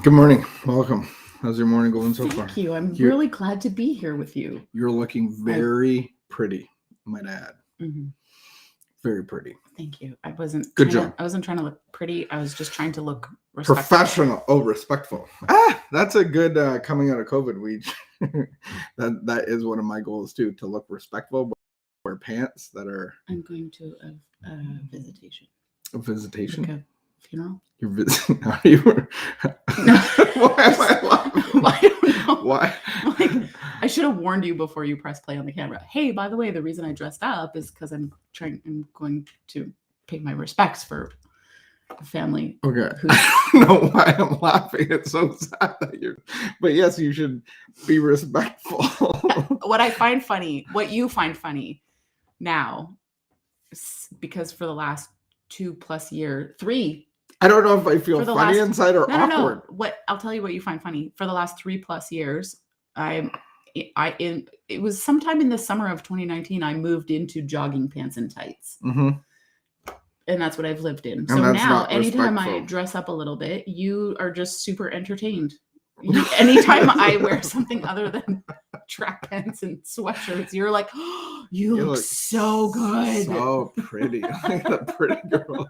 Good morning. Welcome. How's your morning going so far? Thank you. I'm really glad to be here with you. You're looking very pretty, might add. Mm-hmm. Very pretty. Thank you. I wasn't trying to look pretty. I was just trying to look respectful. Professional. Oh, respectful. That's a good coming out of COVID week. that is one of my goals too, to look respectful, but wear pants that are. I'm going to a visitation. A visitation? Like a funeral? You're visiting. Why am I laughing? I don't know. Why? Like, I should have warned you before you press play on the camera. Hey, by the way, the reason I dressed up is because I'm going to pay my respects for the family. Okay. I don't know why I'm laughing. It's so sad that you're. But yes, you should be respectful. What you find funny now, because for the last 2+ years, 3. I don't know if I feel funny inside or awkward. No. I'll tell you what you find funny. For the last 3+ years, it was sometime in the summer of 2019, I moved into jogging pants and tights. Mm-hmm. And that's what I've lived in. So now, anytime I dress up a little bit, you are just super entertained. Anytime I wear something other than track pants and sweatshirts, you're like, oh, you look so good. So pretty. Like a pretty girl.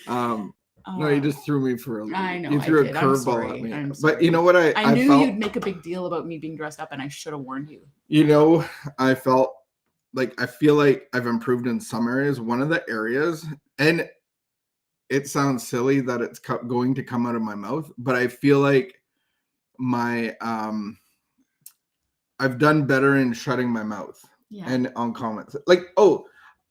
No, you just threw me for a loop. I know. You threw a curveball at me. I'm sorry. But you know what? I knew you'd make a big deal about me being dressed up, and I should have warned you. You know, I feel like I've improved in some areas. One of the areas, and it sounds silly that it's going to come out of my mouth, but I feel like I've done better in shutting my mouth and on comments.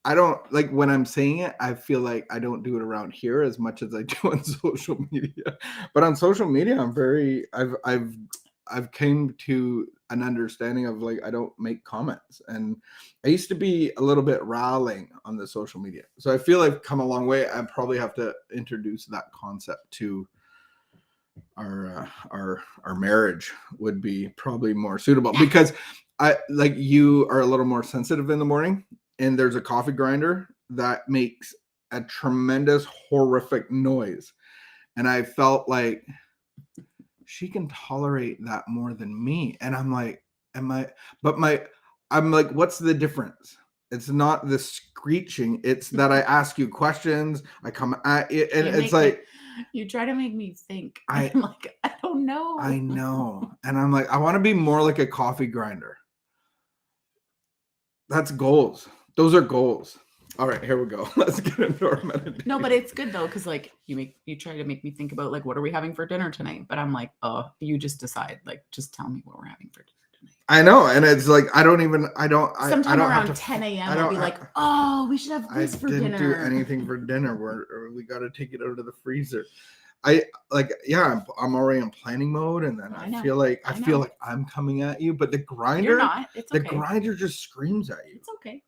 I don't like when I'm saying it, I feel like I don't do it around here as much as I do on social media. But on social media, I've came to an understanding of I don't make comments. And I used to be a little bit rallying on the social media. So I feel I've come a long way. I probably have to introduce that concept to our marriage would be probably more suitable, because you are a little more sensitive in the morning. And there's a coffee grinder that makes a tremendous, horrific noise. And I felt like she can tolerate that more than me. And I'm like, I'm like, what's the difference? It's not the screeching. It's that I ask you questions. I come at it. And it's like, you try to make me think. I'm like, I don't know. I know. And I'm like, I want to be more like a coffee grinder. That's goals. Those are goals. All right, here we go. Let's get into our meditation. No, but it's good though, because you try to make me think about what are we having for dinner tonight? But I'm like, oh, you just decide. Just tell me what we're having for dinner tonight. I know, and it's like Sometime around 10 a.m. I'll be like, oh, we should have this for dinner. I didn't do anything for dinner. We got to take it out of the freezer. I'm already in planning mode, and then I feel like I'm coming at you, but the grinder, you're not. It's okay. The grinder just screams at you. It's okay.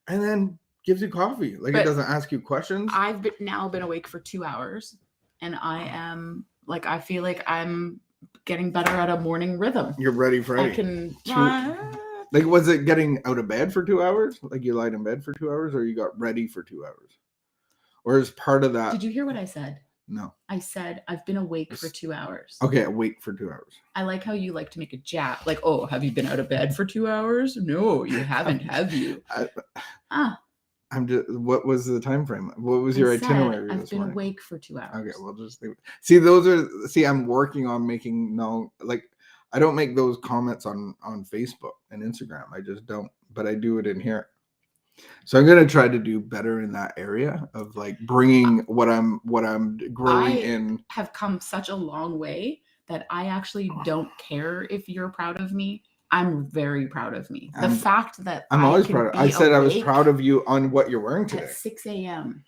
And then gives you coffee. It doesn't ask you questions. I've now been awake for 2 hours, and I feel like I'm getting better at a morning rhythm. You're ready, Freddy. I can. Was it getting out of bed for 2 hours? You lied in bed for 2 hours, or you got ready for 2 hours? Or is part of that? Did you hear what I said? No. I said I've been awake for 2 hours. Okay, awake for 2 hours. I like how you like to make a jab. Oh, have you been out of bed for 2 hours? No, you haven't, have you? I'm just. What was the time frame? What was your itinerary? I've been awake for 2 hours. Okay, we'll just leave it. See, I'm working on making I don't make those comments on Facebook and Instagram. I just don't. But I do it in here. So I'm gonna try to do better in that area of bringing what I'm growing in. I have come such a long way that I actually don't care if you're proud of me. I'm very proud of me. The fact that I'm always proud. I said I was proud of you on what you're wearing today. At 6 a.m.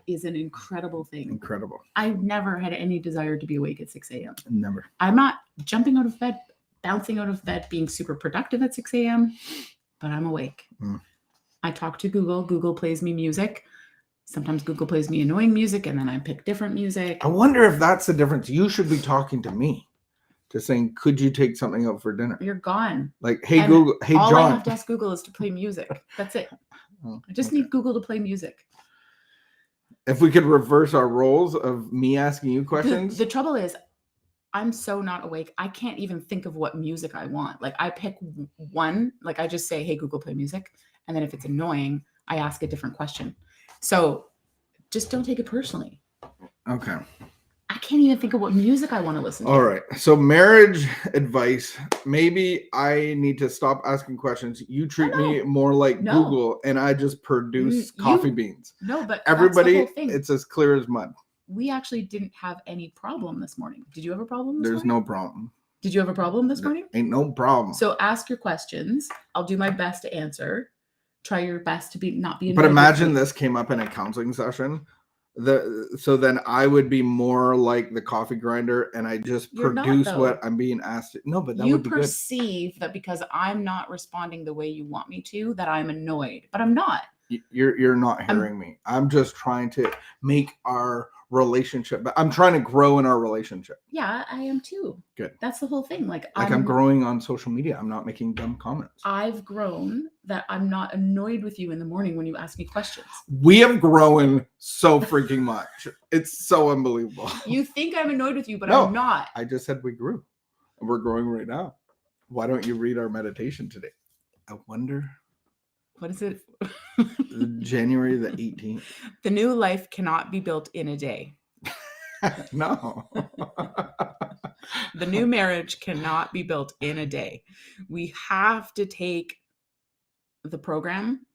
is an incredible thing. Incredible. I've never had any desire to be awake at 6 a.m. Never. I'm not jumping out of bed, bouncing out of bed, being super productive at 6 a.m., but I'm awake. I talk to Google. Google plays me music. Sometimes Google plays me annoying music, and then I pick different music. I wonder if that's the difference. You should be talking to me. Just saying, could you take something out for dinner? You're gone. Hey, Google, hey, all John. All I have to ask Google is to play music. That's it. I just need Google to play music. If we could reverse our roles of me asking you questions. The trouble is, I'm so not awake. I can't even think of what music I want. Like I pick one, like I just say, hey, Google, play music. And then if it's annoying, I ask a different question. So just don't take it personally. Okay. I can't even think of what music I want to listen to. All right. So marriage advice. Maybe I need to stop asking questions. You treat me more like Google and I just produce coffee beans. No, but everybody, that's the whole thing. It's as clear as mud. We actually didn't have any problem this morning. Did you have a problem this morning? There's no problem. Did you have a problem this morning? Ain't no problem. So ask your questions. I'll do my best to answer. Try your best to not be. But imagine this came up in a counseling session. So then I would be more like the coffee grinder, and I just produce what I'm being asked to. No, but that would be good. You perceive that because I'm not responding the way you want me to, that I'm annoyed, but I'm not. You're not hearing me. I'm just trying to make our relationship, but I'm trying to grow in our relationship. Yeah, I am too. Good. That's the whole thing. Like I'm growing on social media. I'm not making dumb comments. I've grown that I'm not annoyed with you in the morning when you ask me questions. We have grown so freaking much. It's so unbelievable. You think I'm annoyed with you, but no, I'm not. I just said we grew. And we're growing right now. Why don't you read our meditation today? I wonder. What is it? January the 18th. The new life cannot be built in a day. No. The new marriage cannot be built in a day. We have to take the program.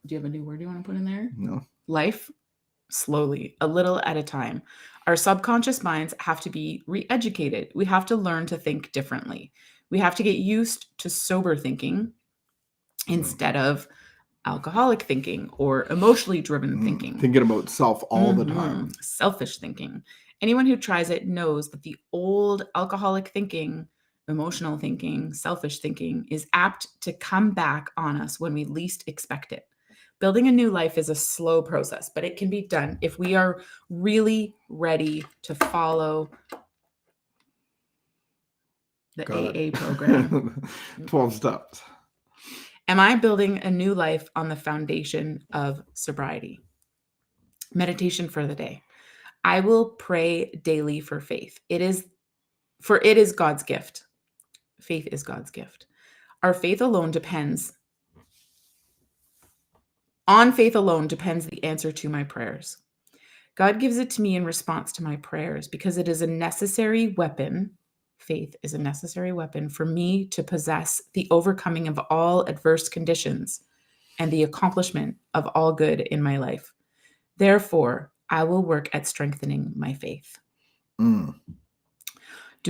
Do you have a new word you want to put in there? No. Life slowly, a little at a time. Our subconscious minds have to be re-educated. We have to learn to think differently. We have to get used to sober thinking instead of alcoholic thinking or emotionally driven thinking. Thinking about self all the time. Selfish thinking. Anyone who tries it knows that the old alcoholic thinking, emotional thinking, selfish thinking is apt to come back on us when we least expect it. Building a new life is a slow process, but it can be done if we are really ready to follow the AA program. 12 steps. Am I building a new life on the foundation of sobriety? Meditation for the day. I will pray daily for faith. It is God's gift. Faith is God's gift. Our faith alone depends. On faith alone depends the answer to my prayers. God gives it to me in response to my prayers because it is a necessary weapon. Faith is a necessary weapon for me to possess the overcoming of all adverse conditions and the accomplishment of all good in my life. Therefore, I will work at strengthening my faith. Do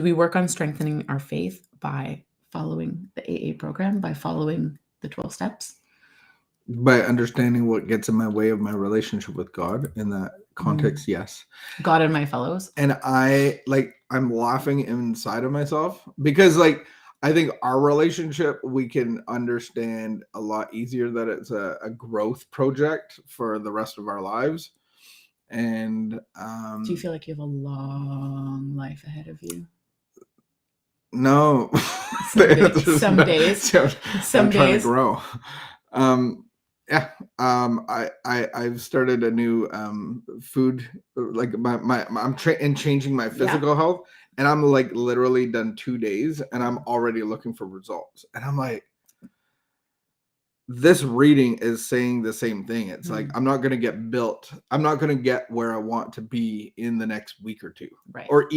we work on strengthening our faith by following the AA program, by following the 12 steps? By understanding what gets in my way of my relationship with God in that context, yes. God and my fellows. And I'm laughing inside of myself because I think our relationship, we can understand a lot easier that it's a growth project for the rest of our lives. And do you feel like you have a long life ahead of you? No. Some days. I'm trying to grow. I've started a new food, like I'm changing my physical health, and I'm literally done 2 days and I'm already looking for results. And I'm like, this reading is saying the same thing. It's like, I'm not going to get built. I'm not going to get where I want to be in the next week or two, right? Or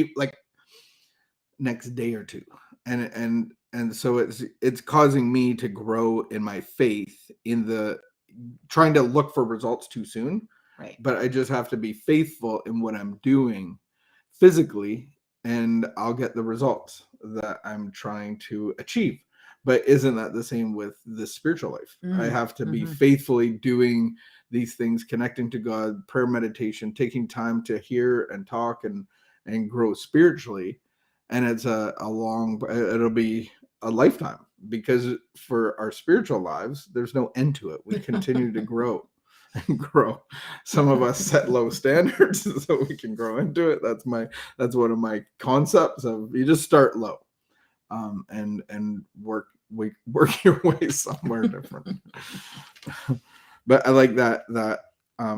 next day or two. And so it's causing me to grow in my faith in the trying to look for results too soon. Right. But I just have to be faithful in what I'm doing physically, and I'll get the results that I'm trying to achieve. But isn't that the same with the spiritual life? I have to be faithfully doing these things, connecting to God, prayer, meditation, taking time to hear and talk and grow spiritually. And it's it'll be a lifetime, because for our spiritual lives, there's no end to it. We continue to grow and grow. Some of us set low standards so we can grow into it. That's one of my concepts of, you just start low, and work your way somewhere different. But I like that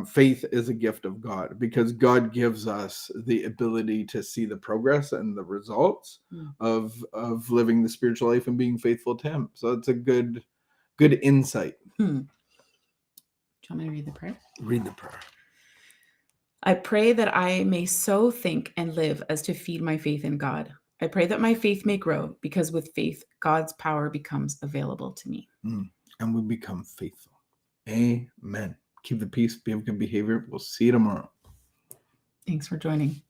faith is a gift of God, because God gives us the ability to see the progress and the results of living the spiritual life and being faithful to Him. So it's a good insight. Do you want me to read the prayer? Read the prayer. I pray that I may so think and live as to feed my faith in God. I pray that my faith may grow, because with faith, God's power becomes available to me. And we become faithful. Amen. Keep the peace, be of good behavior. We'll see you tomorrow. Thanks for joining.